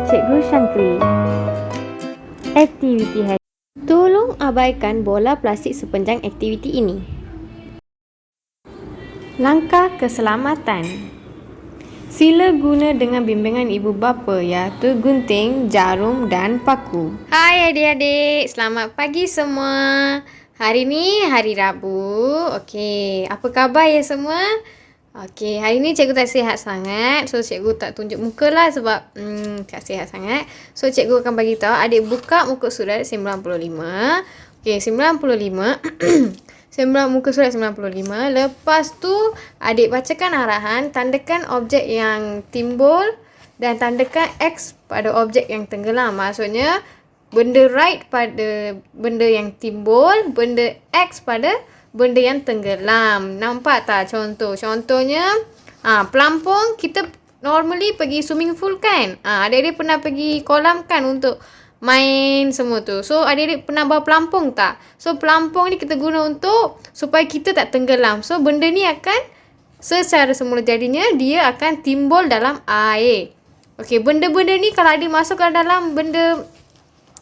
Cikgu Syangkri. Aktiviti hari. Tolong abaikan bola plastik sepanjang aktiviti ini. Langkah keselamatan. Sila guna dengan bimbingan ibu bapa iaitu gunting, jarum dan paku. Hai adik-adik, selamat pagi semua. Hari ni hari Rabu. Okey, apa khabar ya semua? Okey, hari ni cikgu tak sihat sangat. So cikgu tak tunjuk muka lah sebab tak sihat sangat. So cikgu akan bagi tahu adik buka muka surat 95. Okey, 95. Muka surat 95. Lepas tu adik bacakan arahan, tandakan objek yang timbul dan tandakan X pada objek yang tenggelam. Maksudnya benda right pada benda yang timbul, benda X pada benda yang tenggelam. Nampak tak contoh? Contohnya pelampung, kita normally pergi swimming pool kan? Adik-adik pernah pergi kolam kan untuk main semua tu. So adik-adik pernah bawa pelampung tak? So pelampung ni kita guna untuk supaya kita tak tenggelam. So benda ni akan secara semula jadinya dia akan timbul dalam air. Okey, benda-benda ni kalau adik masukkan dalam benda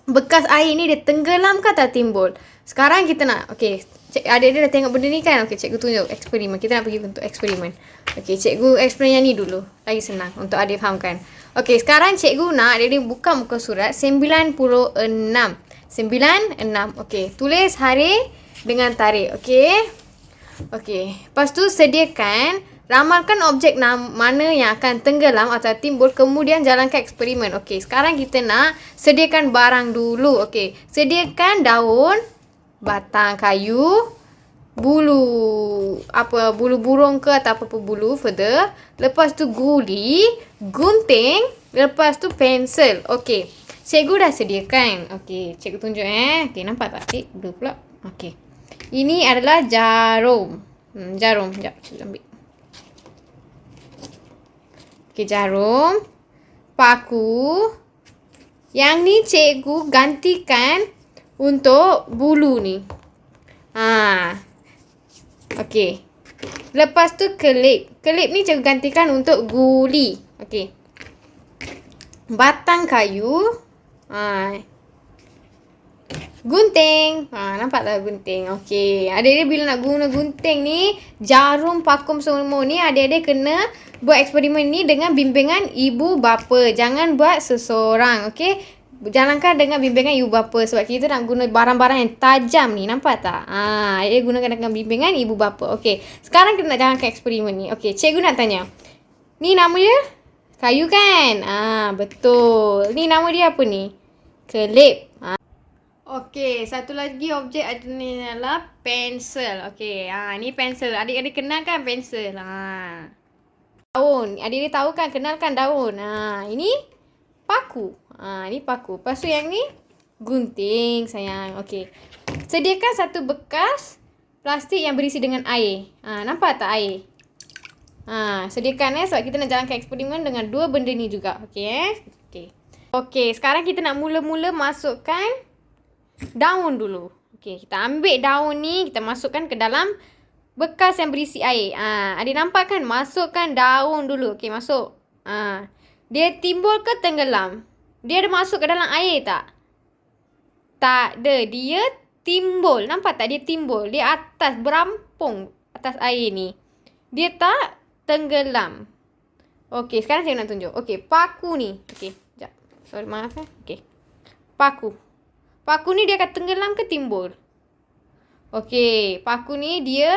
bekas air ni, dia tenggelam ke tak timbul? Sekarang kita nak, okey, adik-adik dah tengok benda ni kan? Okey, cikgu tunjuk eksperimen. Kita nak pergi untuk eksperimen. Okey, cikgu explain yang ni dulu. Lagi senang untuk adik fahamkan. Okey, sekarang cikgu nak adik-adik buka muka surat 96. 96. Okey, tulis hari dengan tarikh. Okey. Okey, lepas tu sediakan, ramalkan objek mana yang akan tenggelam atau timbul, kemudian jalankan eksperimen. Okey, sekarang kita nak sediakan barang dulu. Okey, sediakan daun, batang kayu, bulu burung ke atau apa bulu further. Lepas tu guli, gunting, lepas tu pensel. Okey, cikgu dah sediakan. Okey, cikgu tunjuk Okey, nampak tak? Blue pula. Okey, ini adalah jarum. Jarum. Sekejap, cikgu ambil. Okey, jarum, paku. Yang ni cikgu gantikan untuk bulu ni. Okey. Lepas tu kelip. Kelip ni cikgu gantikan untuk guli. Okey. Batang kayu. Gunting. Nampak tak gunting? Okey. Adik-adik bila nak guna gunting ni, jarum, pakum semua ni, adik-adik kena buat eksperimen ni dengan bimbingan ibu bapa. Jangan buat seseorang. Okey. Jalankan dengan bimbingan ibu bapa sebab kita nak guna barang-barang yang tajam ni. Nampak tak? Adik gunakan dengan bimbingan ibu bapa. Okey. Sekarang kita nak jalankan eksperimen ni. Okey, cikgu nak tanya. Ni nama dia kayu kan? Betul. Ni nama dia apa ni? Kelip. Okey, satu lagi objek adalah pensel. Okey, ni pensel. Adik-adik kenal kan pensel? Daun. Adik-adik tahu kan? Kenalkan daun. Ini paku. Ni paku. Lepas tu yang ni gunting sayang. Okey. Sediakan satu bekas plastik yang berisi dengan air. Nampak tak air? Sediakan sebab kita nak jalankan eksperimen dengan dua benda ni juga. Okey Okey. Okey, sekarang kita nak mula-mula masukkan daun dulu. Okey, kita ambil daun ni, kita masukkan ke dalam bekas yang berisi air. Adik nampak kan? Masukkan daun dulu. Okey, masuk. Dia timbul ke tenggelam? Dia ada masuk ke dalam air tak? Tak ada. Dia timbul. Nampak tak? Dia timbul. Dia atas, berampung atas air ni. Dia tak tenggelam. Okey, sekarang saya nak tunjuk. Okey, paku ni. Okey, sekejap. Sorry, maaf. Okey. Paku. Paku ni dia akan tenggelam ke timbul? Okey, paku ni dia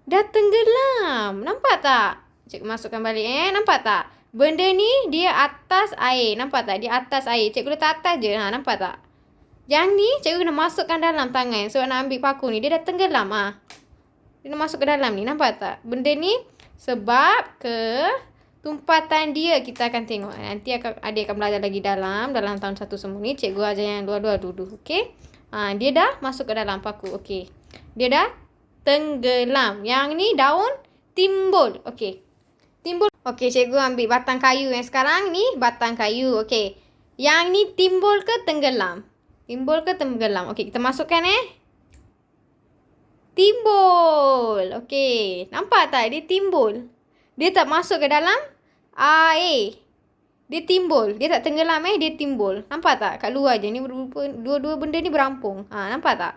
dah tenggelam. Nampak tak? Cikgu masukkan balik Nampak tak? Benda ni dia atas air. Nampak tak? Dia atas air. Cikgu letak atas je. Nampak tak? Yang ni cikgu kena masukkan dalam tangan. So nak ambil paku ni. Dia dah tenggelam. Dia nak masuk ke dalam ni. Nampak tak? Benda ni sebab tumpatan dia kita akan tengok. Nanti adik akan belajar lagi dalam tahun 1 semua ni. Cikgu ajar yang luar-luar dulu. Okey. Dia dah masuk ke dalam paku. Okey. Dia dah tenggelam. Yang ni daun timbul. Okey. Timbul. Okey, cikgu ambil batang kayu. Yang sekarang ni batang kayu. Okey. Yang ni timbul ke tenggelam? Timbul ke tenggelam? Okey, kita masukkan Timbul. Okey. Nampak tak? Dia timbul. Dia tak masuk ke dalam air. Dia timbul. Dia tak tenggelam dia timbul. Nampak tak? Kat luar je. Ni berupa, dua-dua benda ni berampung. Nampak tak?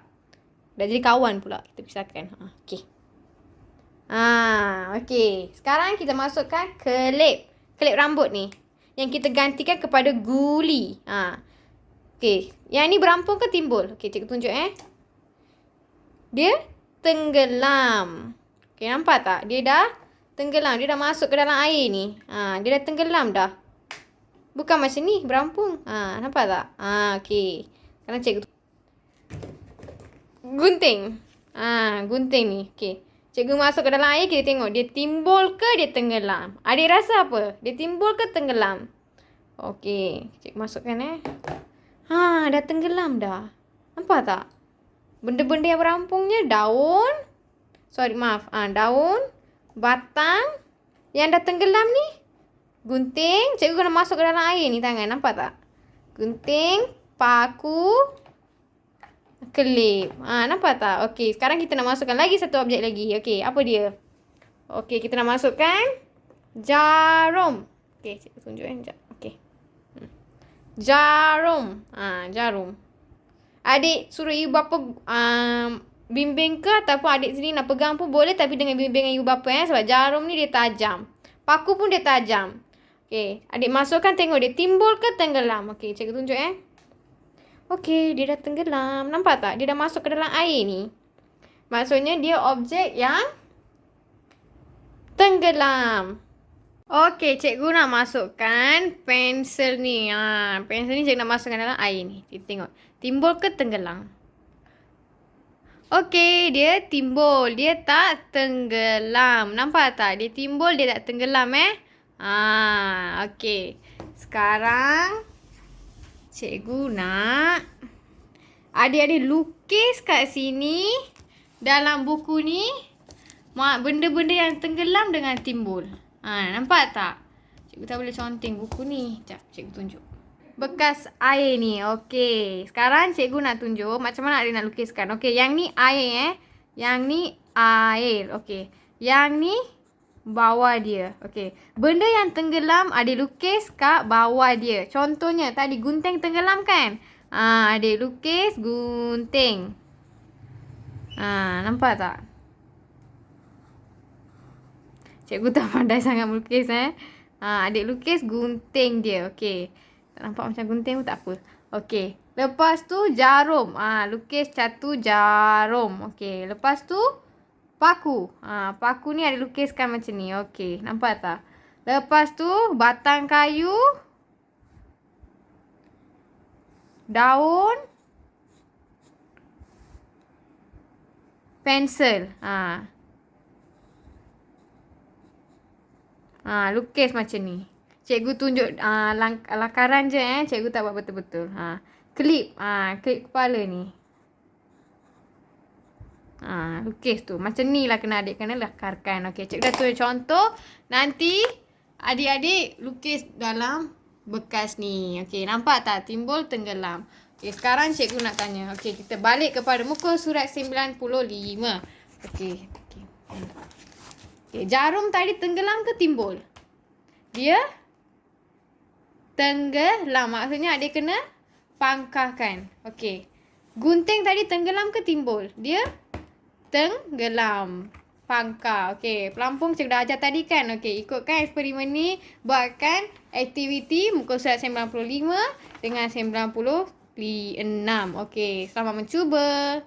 Dah jadi kawan pula. Kita pisahkan. Okey. Okey. Sekarang kita masukkan kelip. Kelip rambut ni. Yang kita gantikan kepada guli. Okey. Yang ni berampung ke timbul? Okey, cikgu tunjuk Dia tenggelam. Okey, nampak tak? Dia dah tenggelam. Dia dah masuk ke dalam air ni. Dia dah tenggelam dah. Bukan macam ni, berampung. Nampak tak? Okey. Sekarang cikgu gunting. Gunting ni. Okey. Cikgu masuk ke dalam air, kita tengok dia timbul ke dia tenggelam. Adik rasa apa? Dia timbul ke tenggelam? Okey. Cikgu masukkan dah tenggelam dah. Nampak tak? Benda-benda yang berampungnya daun. Daun, batang. Yang dah tenggelam ni gunting. Cikgu kena masuk ke dalam air ni tangan. Nampak tak? Gunting, paku, kelip. Nampak tak? Okey, sekarang kita nak masukkan lagi satu objek lagi. Okey, apa dia? Okey, kita nak masukkan jarum. Okey, cikgu tunjuk sekejap. Okey. Jarum. Jarum. Adik suruh ibu bapa bimbing ke ataupun adik sendiri nak pegang pun boleh, tapi dengan bimbingan ibu bapa sebab jarum ni dia tajam. Paku pun dia tajam. Okey, adik masukkan tengok dia timbul ke tenggelam. Okey, cikgu tunjuk Okey, dia dah tenggelam. Nampak tak? Dia dah masuk ke dalam air ni. Maksudnya dia objek yang tenggelam. Okey, cikgu nak masukkan pensel ni. Pensel ni cikgu nak masukkan dalam air ni. Kita tengok. Timbul ke tenggelam? Okey, dia timbul. Dia tak tenggelam. Nampak tak? Dia timbul, dia tak tenggelam okey. Sekarang cikgu nak adik-adik lukis kat sini dalam buku ni benda-benda yang tenggelam dengan timbul. Nampak tak? Cikgu tak boleh conteng buku ni. Sekejap, cikgu tunjuk. Bekas air ni. Okey. Sekarang cikgu nak tunjuk macam mana adik nak lukiskan. Okey, yang ni air Yang ni air. Okey. Yang ni bawah dia. Okey. Benda yang tenggelam adik lukis kat bawah dia. Contohnya tadi gunting tenggelam kan? Adik lukis gunting. Nampak tak? Cikgu tak pandai sangat melukis adik lukis gunting dia. Okey. Tak nampak macam gunting pun tak apa. Okey. Lepas tu jarum. Lukis catu jarum. Okey. Lepas tu paku. Paku ni ada lukiskan macam ni. Okey. Nampak tak? Lepas tu batang kayu. Daun. Pensel. Lukis macam ni. Cikgu tunjuk lakaran je Cikgu tak buat betul-betul. Klip. Klip kepala ni. Lukis tu. Macam ni lah kena adik kena lakarkan. Okey, cikgu dah tunjuk contoh. Nanti adik-adik lukis dalam bekas ni. Okey, nampak tak? Timbul tenggelam. Okey, sekarang cikgu nak tanya. Okey, kita balik kepada muka surat 95. Okey. Okey, jarum tadi tenggelam ke timbul? Dia tenggelam. Maksudnya adik kena pangkahkan. Okey. Gunting tadi tenggelam ke timbul? Dia tenggelam. Pangkah. Okey. Pelampung cikgu dah ajar tadi kan? Okey. Ikutkan eksperimen ni. Buatkan aktiviti muka surat 95 dengan 96. Okey. Selamat mencuba.